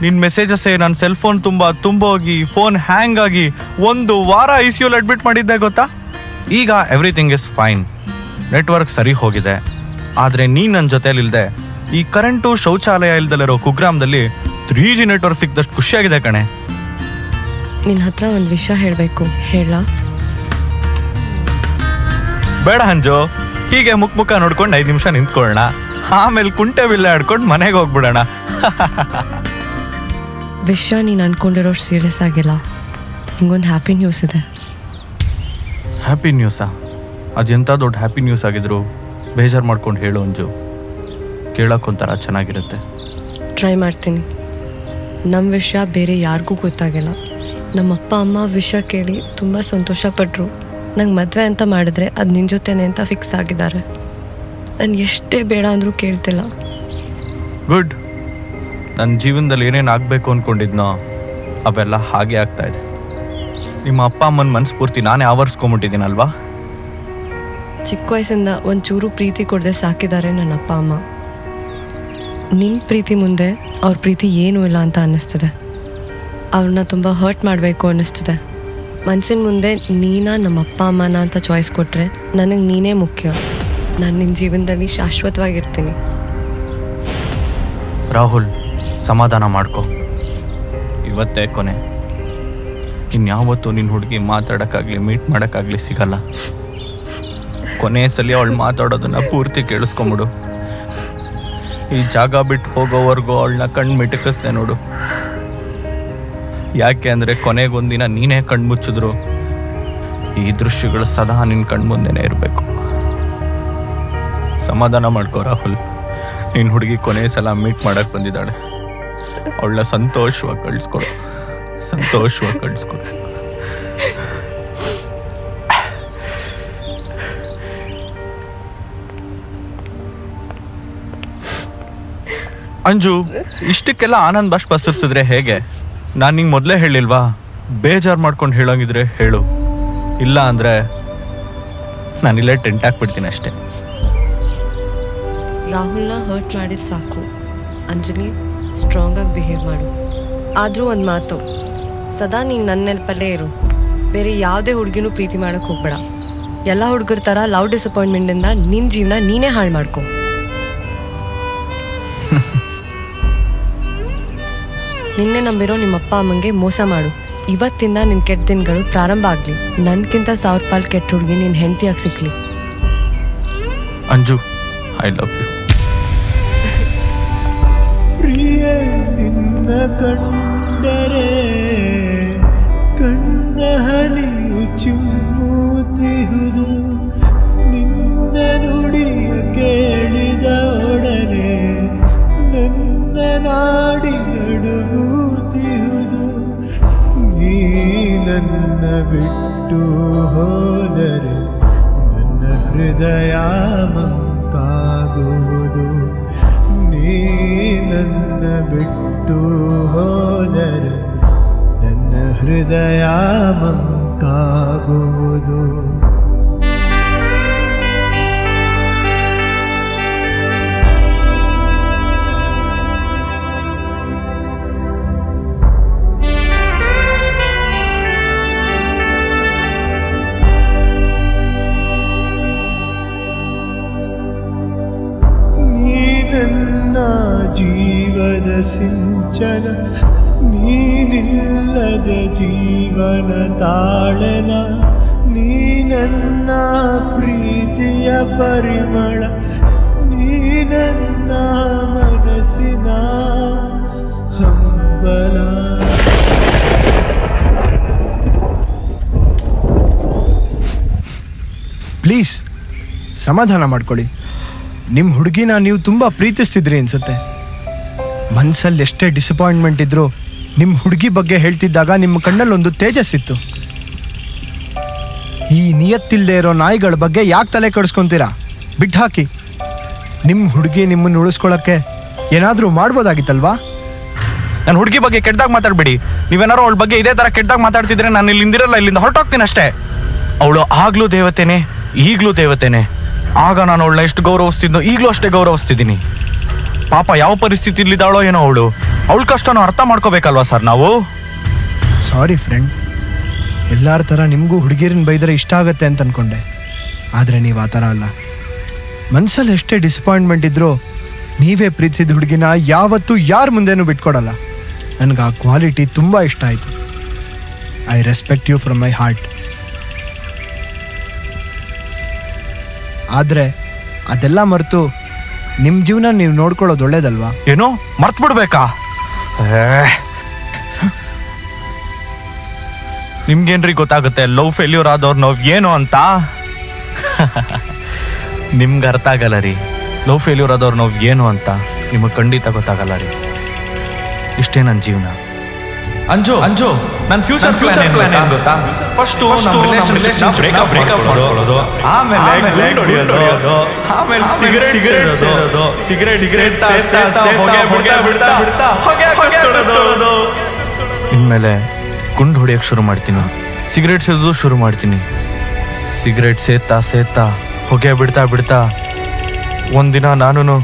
ನಿನ್ನ ಮೆಸೇಜಸ್ಸೇ ನನ್ನ ಸೆಲ್ ಫೋನ್ ತುಂಬೋಗಿ ಫೋನ್ ಹ್ಯಾಂಗ್ ಆಗಿ 1 ವಾರ ICU ಅಡ್ಮಿಟ್ ಮಾಡಿದ್ದೆ ಗೊತ್ತಾ? ಈಗ ಎವ್ರಿಥಿಂಗ್ ಇಸ್ ಫೈನ್, ನೆಟ್ವರ್ಕ್ ಸರಿ ಹೋಗಿದೆ. ಆದರೆ ನೀನು ನನ್ನ ಜೊತೆಲಿಲ್ಲದೆ ಈ ಕರೆಂಟು ಶೌಚಾಲಯ ಇಲ್ದಲ್ಲಿರೋ ಕುಗ್ರಾಮದಲ್ಲಿ 3G ನೆಟ್ವರ್ಕ್ ಸಿಕ್ಕಿದಷ್ಟು ಖುಷಿಯಾಗಿದೆ ಕಣೆ. ನಿನ್ನ ಹತ್ರ ಒಂದು ವಿಷಯ ಹೇಳಬೇಕು, ಹೇಳ? ಬೇಡ ಅಂಜು, ಹೀಗೆ ಮುಖ ನೋಡ್ಕೊಂಡು 5 ನಿಮಿಷ ನಿಂತ್ಕೊಳ್ಳೋಣ, ಆಮೇಲೆ ಕುಂಟೆ ಬಿಲ್ಲೆ ಆಡ್ಕೊಂಡು ಮನೆಗೆ ಹೋಗ್ಬಿಡೋಣ. ವಿಷಯ ನೀನು ಅನ್ಕೊಂಡಿರೋಷ್ಟು ಸೀರಿಯಸ್ ಆಗಿಲ್ಲ. ನಿಂಗೊಂದು ಹ್ಯಾಪಿ ನ್ಯೂಸ್ ಇದೆ. ಹ್ಯಾಪಿ ನ್ಯೂಸಾ? ಅದೆಂಥ ದೊಡ್ಡ ಹ್ಯಾಪಿ ನ್ಯೂಸ್ ಆಗಿದ್ರು ಬೇಜಾರು ಮಾಡ್ಕೊಂಡು ಹೇಳು ಅಂಜು, ಕೇಳೋಕ್ಕೊಂಥರ ಚೆನ್ನಾಗಿರುತ್ತೆ. ಟ್ರೈ ಮಾಡ್ತೀನಿ. ನಮ್ಮ ವಿಷಯ ಬೇರೆ ಯಾರಿಗೂ ಗೊತ್ತಾಗಿಲ್ಲ. ನಮ್ಮ ಅಪ್ಪ ಅಮ್ಮ ವಿಷಯ ಕೇಳಿ ತುಂಬ ಸಂತೋಷಪಟ್ಟರು. ನಂಗೆ ಮದುವೆ ಅಂತ ಮಾಡಿದ್ರೆ ಅದು ನಿನ್ನ ಜೊತೆನೆ ಅಂತ ಫಿಕ್ಸ್ ಆಗಿದ್ದಾರೆ. ನಾನು ಎಷ್ಟೇ ಬೇಡ ಅಂದರೂ ಕೇಳ್ತಿಲ್ಲ. ಗುಡ್. ನನ್ನ ಜೀವನದಲ್ಲಿ ಏನೇನು ಆಗಬೇಕು ಅಂದ್ಕೊಂಡಿದ್ನೋ ಅವೆಲ್ಲ ಹಾಗೆ ಆಗ್ತಾ ಇದೆ. ನಿಮ್ಮ ಅಪ್ಪ ಅಮ್ಮನ ಮನಸ್ಫೂರ್ತಿ ನಾನೇ ಆವರಿಸ್ಕೊಂಬಿಟ್ಟಿದ್ದೀನಲ್ವಾ? ಚಿಕ್ಕ ವಯಸ್ಸಿಂದ ಒಂಚೂರು ಪ್ರೀತಿ ಕೊಡದೆ ಸಾಕಿದ್ದಾರೆ ನನ್ನ ಅಪ್ಪ ಅಮ್ಮ. ನಿನ್ನ ಪ್ರೀತಿ ಮುಂದೆ ಅವ್ರ ಪ್ರೀತಿ ಏನೂ ಇಲ್ಲ ಅಂತ ಅನ್ನಿಸ್ತದೆ. ಅವ್ರನ್ನ ತುಂಬ ಹರ್ಟ್ ಮಾಡಬೇಕು ಅನ್ನಿಸ್ತದೆ. ಮನಸ್ಸಿನ ಮುಂದೆ ನೀನಾ ನಮ್ಮ ಅಪ್ಪ ಅಮ್ಮನ ಅಂತ ಚಾಯ್ಸ್ ಕೊಟ್ಟರೆ ನನಗೆ ನೀನೇ ಮುಖ್ಯ. ನಾನು ನಿನ್ನ ಜೀವನದಲ್ಲಿ ಶಾಶ್ವತವಾಗಿರ್ತೀನಿ. ರಾಹುಲ್, ಸಮಾಧಾನ ಮಾಡ್ಕೊ, ಇವತ್ತೇ ಕೊನೆ. ಇನ್ಯಾವತ್ತೂ ನಿನ್ನ ಹುಡುಗಿ ಮಾತಾಡೋಕ್ಕಾಗಲಿ ಮೀಟ್ ಮಾಡೋಕ್ಕಾಗಲಿ ಸಿಗಲ್ಲ. ಕೊನೆ ಸಲ ಅವಳು ಮಾತಾಡೋದನ್ನ ಪೂರ್ತಿ ಕೇಳಿಸ್ಕೊಂಬಿಡು. ಈ ಜಾಗ ಬಿಟ್ಟು ಹೋಗೋವರೆಗೂ ಅವಳನ್ನ ಕಣ್ಣು ಮಿಟಕಿಸ್ದೆ ನೋಡು. ಯಾಕೆ ಅಂದರೆ ಕೊನೆಗೊಂದಿನ ನೀನೇ ಕಣ್ಣು ಮುಚ್ಚಿದ್ರು ಈ ದೃಶ್ಯಗಳು ಸದಾ ನಿನ್ನ ಕಣ್ಮುಂದೆನೇ ಇರಬೇಕು. ಸಮಾಧಾನ ಮಾಡ್ಕೋ ರಾಹುಲ್, ನಿನ್ನ ಹುಡುಗಿ ಕೊನೆ ಸಲ ಮೀಟ್ ಮಾಡಕ್ಕೆ ಬಂದಿದ್ದಾಳೆ. ಅವಳನ್ನ ಸಂತೋಷವಾಗಿ ಕಳಿಸ್ಕೊಡು, ಸಂತೋಷವಾಗಿ ಕಳಿಸ್ಕೊಡು. ಅಂಜು, ಇಷ್ಟಕ್ಕೆಲ್ಲ ಆನಂದ್ ಬಾಷ್ಪ ಬಸಿಸಿದ್ರೆ ಹೇಗೆ? ನಾನು ನಿಂಗೆ ಮೊದಲೇ ಹೇಳಿಲ್ವಾ ಬೇಜಾರು ಮಾಡ್ಕೊಂಡು ಹೇಳೋಂಗಿದ್ರೆ ಹೇಳು, ಇಲ್ಲ ಅಂದರೆ ನಾನಿಲ್ಲೇ ಟೆಂಟ್ ಹಾಕ್ಬಿಡ್ತೀನಿ ಅಷ್ಟೇ. ರಾಹುಲ್ನ ಹರ್ಟ್ ಮಾಡಿದ ಸಾಕು. ಅಂಜಲಿ, ಸ್ಟ್ರಾಂಗಾಗಿ ಬಿಹೇವ್ ಮಾಡು. ಆದರೂ ಒಂದು ಮಾತು, ಸದಾ ನೀನು ನನ್ನ ನೆನಪಲ್ಲೇ ಇರು. ಬೇರೆ ಯಾವುದೇ ಹುಡುಗಿನೂ ಪ್ರೀತಿ ಮಾಡೋಕ್ಕೆ ಹೋಗ್ಬೇಡ. ಎಲ್ಲ ಹುಡುಗರ ಥರ ಲವ್ ಡಿಸಪಾಯಿಂಟ್ಮೆಂಟಿಂದ ನಿನ್ನ ಜೀವನ ನೀನೇ ಹಾಳು ಮಾಡ್ಕೊ. ನಿನ್ನೆ ನಂಬಿರೋ ನಿಮ್ಮಪ್ಪ ಅಮ್ಮಂಗೆ ಮೋಸ ಮಾಡು. ಇವತ್ತಿಂದ ನಿನ್ನ ಕೆಟ್ಟ ದಿನಗಳು ಪ್ರಾರಂಭ ಆಗಲಿ. ನನ್ಗಿಂತ 1000 ಪಾಲ್ ಕೆಟ್ಟ ಹುಡುಗಿ ನಿನ್ನ ಹೆಂಡತಿಯಾಗಿ ಸಿಕ್ಲಿ. Anju, I love you. ಪ್ರಿಯ ನಿನ್ನ ಕಂಡರೆ ಕಣ್ಣ ಹನಿಯು ಚಿಮ್ಮುತ್ತಿಹುದು, ನಿನ್ನ ನುಡಿಯ ಕೇಳಿದ ಒಡನೆ ನನ್ನ ನಾಡಿ ನಡುಗುತ್ತಿಹುದು. ನೀ ನನ್ನ ಬಿಟ್ಟು ಹೋದರೆ ನನ್ನ ಹೃದಯ ಮಂಕಾಗುವುದು. ನೀ ನನ್ನ ಬಿಟ್ಟು ಹೋದರೆ ನನ್ನ ಹೃದಯ ಮಂಕಾಗುವುದು. ನನ್ನ ಜೀವದ ಸಿಂಚನ, ನೀನಿಲ್ಲದ ಜೀವನ ತಾಳನ. ನೀ ನನ್ನ ಪ್ರೀತಿಯ ಪರಿಮಳ, ನೀ ನನ್ನ ಮನಸ್ಸಿನ ಹಂಬಲ. ಪ್ಲೀಸ್ ಸಮಾಧಾನ ಮಾಡ್ಕೊಳ್ಳಿ. ನಿಮ್ಮ ಹುಡುಗಿನ ನೀವು ತುಂಬ ಪ್ರೀತಿಸ್ತಿದ್ರಿ ಅನ್ಸುತ್ತೆ. ಮನಸ್ಸಲ್ಲಿ ಎಷ್ಟೇ ಡಿಸಪಾಯಿಂಟ್ಮೆಂಟ್ ಇದ್ರೂ ನಿಮ್ಮ ಹುಡುಗಿ ಬಗ್ಗೆ ಹೇಳ್ತಿದ್ದಾಗ ನಿಮ್ಮ ಕಣ್ಣಲ್ಲೊಂದು ತೇಜಸ್ಸಿತ್ತು. ಈ ನಿಯತ್ತಿಲ್ಲದೆ ಇರೋ ನಾಯಿಗಳ ಬಗ್ಗೆ ಯಾಕೆ ತಲೆ ಕೆಡಿಸ್ಕೊಂತೀರಾ? ಬಿಟ್ಟು ಹಾಕಿ. ನಿಮ್ಮ ಹುಡುಗಿ ನಿಮ್ಮನ್ನು ಉಳಿಸ್ಕೊಳ್ಳೋಕ್ಕೆ ಏನಾದರೂ ಮಾಡ್ಬೋದಾಗಿತ್ತಲ್ವಾ? ನನ್ನ ಹುಡುಗಿ ಬಗ್ಗೆ ಕೆಟ್ಟದಾಗ ಮಾತಾಡ್ಬೇಡಿ. ನೀವೇನಾರು ಅವಳ ಬಗ್ಗೆ ಇದೇ ಥರ ಕೆಟ್ಟದಾಗ ಮಾತಾಡ್ತಿದ್ರೆ ನಾನು ಇಲ್ಲಿಂದಿರಲ್ಲ, ಇಲ್ಲಿಂದ ಹೊರಟೋಗ್ತೀನಿ ಅಷ್ಟೇ. ಅವಳು ಆಗ್ಲೂ ದೇವತೆನೆ, ಈಗಲೂ ದೇವತೆನೆ. ಆಗ ನಾನು ಅವಳನ್ನ ಎಷ್ಟು ಗೌರವಿಸ್ತಿದ್ದೋ ಈಗಲೂ ಅಷ್ಟೇ ಗೌರವಿಸ್ತಿದ್ದೀನಿ. ಪಾಪ ಯಾವ ಪರಿಸ್ಥಿತಿಲಿದ್ದಾಳೋ ಏನೋ ಅವಳು. ಅವಳ ಕಷ್ಟನೂ ಅರ್ಥ ಮಾಡ್ಕೋಬೇಕಲ್ವಾ ಸರ್ ನಾವು? ಸಾರಿ ಫ್ರೆಂಡ್, ಎಲ್ಲರ ಥರ ನಿಮಗೂ ಹುಡುಗಿರನ್ನ ಬೈದರೆ ಇಷ್ಟ ಆಗುತ್ತೆ ಅಂತ ಅಂದ್ಕೊಂಡೆ. ಆದರೆ ನೀವು ಆ ಥರ ಅಲ್ಲ. ಮನಸ್ಸಲ್ಲಿ ಎಷ್ಟೇ ಡಿಸಪಾಯಿಂಟ್ಮೆಂಟ್ ಇದ್ರೂ ನೀವೇ ಪ್ರೀತಿಸಿದ ಹುಡುಗಿನ ಯಾವತ್ತೂ ಯಾರ ಮುಂದೆನೂ ಬಿಟ್ಕೊಡಲ್ಲ. ನನಗೆ ಆ ಕ್ವಾಲಿಟಿ ತುಂಬ ಇಷ್ಟ ಆಯಿತು. I respect you from my heart. ಆದರೆ ಅದೆಲ್ಲ ಮರೆತು ನಿಮ್ಮ ಜೀವನ ನೀವು ನೋಡ್ಕೊಳ್ಳೋದು ಒಳ್ಳೇದಲ್ವಾ? ಏನೋ ಮರ್ತು ಬಿಡ್ಬೇಕಾ? ನಿಮ್ಗೇನ್ರಿ ಗೊತ್ತಾಗುತ್ತೆ ಲವ್ ಫೇಲ್ಯೂರ್ ಆದವ್ರು ನಾವು ಏನು ಅಂತ? ನಿಮ್ಗೆ ಅರ್ಥ ಆಗಲ್ಲ ರೀ. ಲವ್ ಫೇಲ್ಯೂರ್ ಆದವ್ರು ನಾವು ಏನು ಅಂತ ನಿಮಗೆ ಖಂಡಿತ ಗೊತ್ತಾಗಲ್ಲ ರೀ. ಇಷ್ಟೇ ನನ್ನ ಜೀವನ. ಅಂಜು ನನ್ನ ಫ್ಯೂಚರ್ ಪ್ಲಾನ್ ಏನು ಗೊತ್ತಾ? ಫಸ್ಟ್ ಬ್ರೇಕಪ್ ಮಾಡ್ಕೊಳ್ಳೋದು, ಆಮೇಲೆ ಗುಂಡು ಹೊಡೆಯೋದು, ಆಮೇಲೆ ಸಿಗರೇಟ್ ಇನ್ಮೇಲೆ ಗುಂಡು ಹೊಡೆಯಕ್ಕೆ ಶುರು ಮಾಡ್ತೀನಿ. ಸಿಗರೇಟ್ ಸೇದೋದು ಶುರು ಮಾಡ್ತೀನಿ. ಸಿಗರೇಟ್ ಸೇತಾ ಹೊಗೆ ಬಿಡ್ತಾ ಒಂದಿನ ನಾನು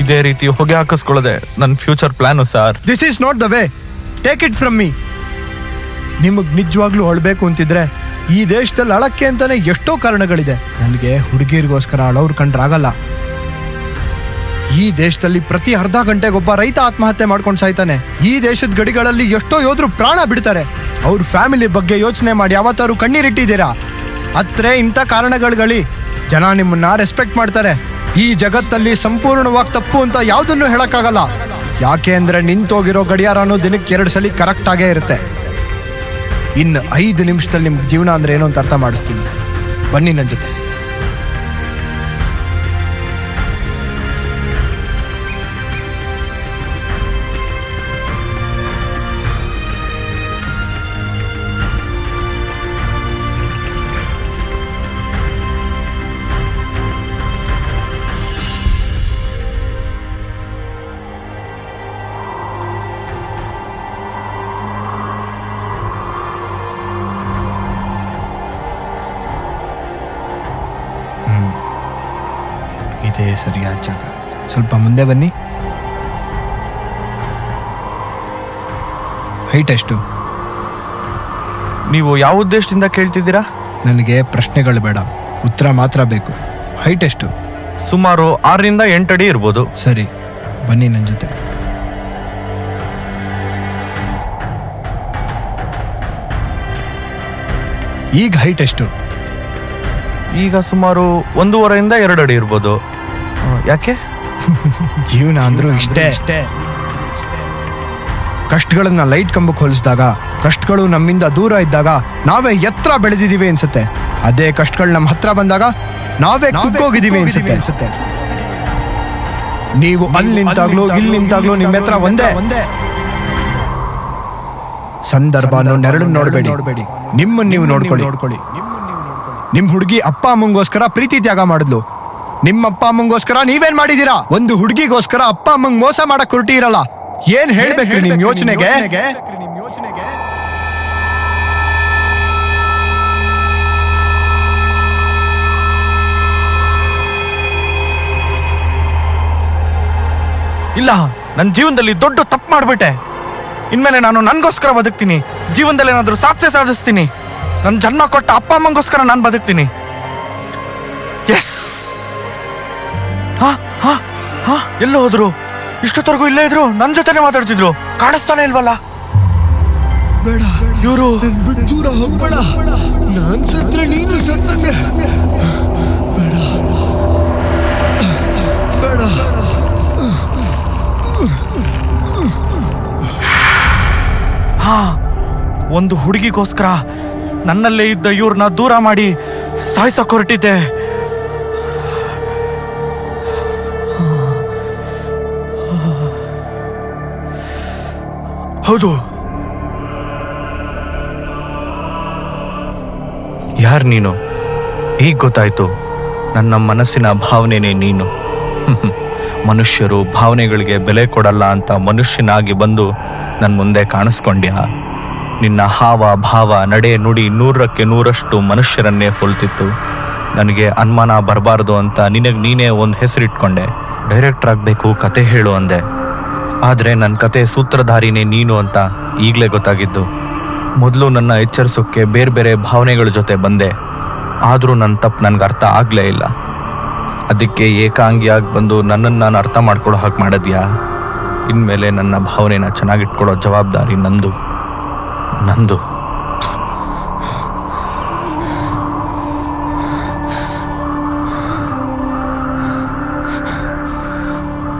ಇದೇ ರೀತಿ ಹೊಗೆ ಹಾಕಿಸ್ಕೊಳ್ಳೋದೆ ನನ್ನ future plan sir. This is not the way. Take it from me. ನಿಮಗೆ ನಿಜವಾಗ್ಲೂ ಅಳಬೇಕು ಅಂತಿದ್ರೆ ಈ ದೇಶದಲ್ಲಿ ಅಳಕ್ಕೆ ಅಂತಾನೆ ಎಷ್ಟೋ ಕಾರಣಗಳಿದೆ. ನನಗೆ ಹುಡುಗಿರಿಗೋಸ್ಕರ ಅಳೋರು ಕಂಡ್ರಾಗಲ್ಲ. ಈ ದೇಶದಲ್ಲಿ ಪ್ರತಿ ಅರ್ಧ ಗಂಟೆಗೊಬ್ಬ ರೈತ ಆತ್ಮಹತ್ಯೆ ಮಾಡ್ಕೊಂಡು ಸಾಯ್ತಾನೆ. ಈ ದೇಶದ ಗಡಿಗಳಲ್ಲಿ ಎಷ್ಟೋ ಯೋಧರು ಪ್ರಾಣ ಬಿಡ್ತಾರೆ. ಅವ್ರ ಫ್ಯಾಮಿಲಿ ಬಗ್ಗೆ ಯೋಚನೆ ಮಾಡಿ ಯಾವತ್ತಾರು ಕಣ್ಣೀರಿಟ್ಟಿದ್ದೀರಾ? ಅತ್ರೆ ಇಂಥ ಕಾರಣಗಳಲ್ಲಿ ಜನ ನಿಮ್ಮನ್ನ ರೆಸ್ಪೆಕ್ಟ್ ಮಾಡ್ತಾರೆ. ಈ ಜಗತ್ತಲ್ಲಿ ಸಂಪೂರ್ಣವಾಗಿ ತಪ್ಪು ಅಂತ ಯಾವುದನ್ನು ಹೇಳಕ್ಕಾಗಲ್ಲ. ಯಾಕೆ ಅಂದ್ರೆ ನಿಂತೋಗಿರೋ ಗಡಿಯಾರನೂ ದಿನಕ್ಕೆ 2 ಸಲ ಕರೆಕ್ಟ್ ಆಗೇ ಇರುತ್ತೆ. ಇನ್ನು 5 ನಿಮಿಷದಲ್ಲಿ ನಿಮ್ಗೆ ಜೀವನ ಅಂದ್ರೆ ಏನು ಅಂತ ಅರ್ಥ ಮಾಡಿಸ್ತೀನಿ. ಬನ್ನಿ ನನ್ನ ಜೊತೆ. ಇದೇ ಸರಿಯಾದ ಜಾಗ. ಸ್ವಲ್ಪ ಮುಂದೆ ಬನ್ನಿ. ಹೈಟ್ ಎಷ್ಟು? ನೀವು ಯಾವ ಉದ್ದೇಶದಿಂದ ಕೇಳ್ತಿದ್ದೀರಾ? ನನಗೆ ಪ್ರಶ್ನೆಗಳು ಬೇಡ, ಉತ್ತರ ಮಾತ್ರ ಬೇಕು. ಹೈಟ್ ಎಷ್ಟು? ಸುಮಾರು 6ರಿಂದ 8 ಅಡಿ ಇರ್ಬೋದು. ಸರಿ, ಬನ್ನಿ ನನ್ನ ಜೊತೆ. ಈಗ ಹೈಟ್ ಎಷ್ಟು? ಈಗ ಸುಮಾರು 1.5ರಿಂದ 2 ಅಡಿ ಇರ್ಬೋದು. ಯಾಕೆ? ಜೀವನ ಅಂದ್ರೂ ಇಷ್ಟೇ. ಕಷ್ಟಗಳನ್ನ ಲೈಟ್ ಕಂಬಕ್ಕೆ ಹೋಲಿಸಿದಾಗ, ಕಷ್ಟಗಳು ನಮ್ಮಿಂದ ದೂರ ಇದ್ದಾಗ ನಾವೇ ಎತ್ತರ ಬೆಳೆದಿದ್ದೀವಿ ಅನ್ಸುತ್ತೆ. ಅದೇ ಕಷ್ಟಗಳು ನಮ್ಮ ಹತ್ರ ಬಂದಾಗ ನಾವೇ ಕುಗ್ಗೋಗಿದ್ದೀವಿ ಅನ್ಸುತ್ತೆ. ನೀವು ಅಲ್ಲಿ ನಿಂತಾಗ್ಲೂ ಇಲ್ಲಿ ನಿಂತಾಗ್ಲೂ ನಿಮ್ಮ ಹತ್ರ ಒಂದೇ. ಸಂದರ್ಭ ನೆರಳು ನೋಡಬೇಡಿ, ನಿಮ್ಮನ್ನ ನೀವು ನೋಡ್ಕೊಳ್ಳಿ. ನಿಮ್ ಹುಡುಗಿ ಅಪ್ಪ ಅಮ್ಮಂಗೋಸ್ಕರ ಪ್ರೀತಿ ತ್ಯಾಗ ಮಾಡಿದ್ಲು. ನಿಮ್ಮ ಅಪ್ಪ ಅಮ್ಮಂಗೋಸ್ಕರ ನೀವೇನ್ ಮಾಡಿದೀರಾ? ಒಂದು ಹುಡುಗಿಗೋಸ್ಕರ ಅಪ್ಪ ಅಮ್ಮಂಗ್ ಮೋಸ ಮಾಡಕ್ ಹೊರಟಿ ಇರಲ್ಲ. ಏನ್ ಹೇಳ್ಬೇಕ್ರಿ ನಿಮ್ ಯೋಚನೆಗೆ? ಇಲ್ಲ, ನನ್ನ ಜೀವನದಲ್ಲಿ ದೊಡ್ಡ ತಪ್ಪು ಮಾಡ್ಬಿಟ್ಟೆ. ಇನ್ಮೇಲೆ ನಾನು ನನ್ಗೋಸ್ಕರ ಬದುಕ್ತೀನಿ. ಜೀವನದಲ್ಲಿ ಏನಾದ್ರೂ ಸಾಧಿಸ್ತೀನಿ. ನನ್ನ ಜನ್ಮ ಕೊಟ್ಟ ಅಪ್ಪ ಅಮ್ಮಂಗೋಸ್ಕರ ನಾನು ಬದುಕ್ತೀನಿ. ಎಸ್. ಎಲ್ಲ ಹೋದ್ರು? ಇಷ್ಟೊತ್ತವರೆಗೂ ಇಲ್ಲೇ ಇದ್ರು, ನನ್ನ ಜೊತೆನೆ ಮಾತಾಡ್ತಿದ್ರು. ಕಾಣಿಸ್ತಾನೆ ಇಲ್ವಲ್ಲ? ಬೇಡ, ಇವರು ದೂರ ಹೋಗ್ಬೇಡ. ನಾನ್ ಸತ್ರ ನೀನು ಸತ್ತಂಗೆ. ಬೇಡ ಬೇಡ. ಒಂದು ಹುಡುಗಿಗೋಸ್ಕರ ನನ್ನಲ್ಲೇ ಇದ್ದ ಇವ್ರನ್ನ ದೂರ ಮಾಡಿ ಸಾಯ್ಸಕ್ ಹೊರಟಿದ್ದೆ. ಹೌದು. ಯಾರ್ ನೀನು? ಈಗ ಗೊತ್ತಾಯ್ತು, ನನ್ನ ಮನಸ್ಸಿನ ಭಾವನೆನೇ ನೀನು. ಮನುಷ್ಯರು ಭಾವನೆಗಳಿಗೆ ಬೆಲೆ ಕೊಡಲ್ಲ ಅಂತ ಮನುಷ್ಯನಾಗಿ ಬಂದು ನನ್ನ ಮುಂದೆ ಕಾಣಿಸ್ಕೊಂಡ್ಯಾ? ನಿನ್ನ ಹಾವ ಭಾವ ನಡೆ ನುಡಿ 100ಕ್ಕೆ 100ರಷ್ಟು ಮನುಷ್ಯರನ್ನೇ ಹೋಲ್ತಿತ್ತು. ನನಗೆ ಅನುಮಾನ ಬರಬಾರ್ದು ಅಂತ ನಿನಗೆ ನೀನೇ ಒಂದು ಹೆಸರಿಟ್ಕೊಂಡೆ. ಡೈರೆಕ್ಟರ್ ಆಗಬೇಕು, ಕತೆ ಹೇಳು ಅಂದೆ. ಆದರೆ ನನ್ನ ಕತೆ ಸೂತ್ರಧಾರಿನೇ ನೀನು ಅಂತ ಈಗಲೇ ಗೊತ್ತಾಗಿದ್ದು. ಮೊದಲು ನನ್ನ ಎಚ್ಚರಿಸೋಕ್ಕೆ ಬೇರೆ ಬೇರೆ ಭಾವನೆಗಳ ಜೊತೆ ಬಂದೆ. ಆದರೂ ನನ್ನ ತಪ್ಪು ನನಗೆ ಅರ್ಥ ಆಗಲೇ ಇಲ್ಲ. ಅದಕ್ಕೆ ಏಕಾಂಗಿಯಾಗಿ ಬಂದು ನನ್ನನ್ನು ನಾನು ಅರ್ಥ ಮಾಡ್ಕೊಳ್ಳೋ ಹಾಗೆ ಮಾಡಿದ್ಯಾ? ಇನ್ಮೇಲೆ ನನ್ನ ಭಾವನೆನ ಚೆನ್ನಾಗಿಟ್ಕೊಳ್ಳೋ ಜವಾಬ್ದಾರಿ ನಂದು.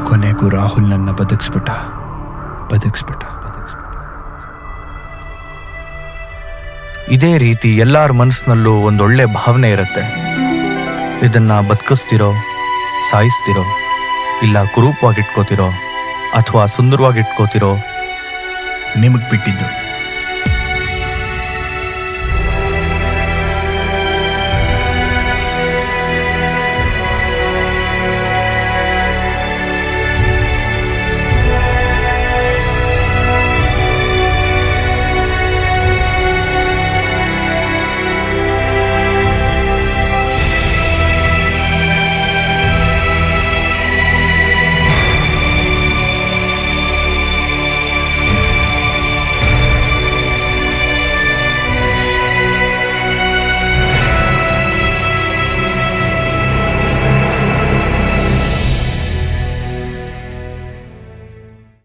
ಕೊನೆಗೂ ರಾಹುಲ್ ನನ್ನ ಬದುಕಿಸ್ಬಿಟ್ಟ. ಇದೇ ರೀತಿ ಎಲ್ಲರ ಮನಸ್ಸಿನಲ್ಲೂ ಒಂದೊಳ್ಳೆ ಭಾವನೆ ಇರುತ್ತೆ. ಇದನ್ನ ಬದುಕಿಸ್ತಿರೋ, ಸಾಯಿಸ್ತಿರೋ, ಇಲ್ಲ ಕುರೂಪವಾಗಿಟ್ಕೋತಿರೋ ಅಥವಾ ಸುಂದರವಾಗಿಟ್ಕೋತಿರೋ ನಿಮಗೆ ಬಿಟ್ಟಿದ್ದು.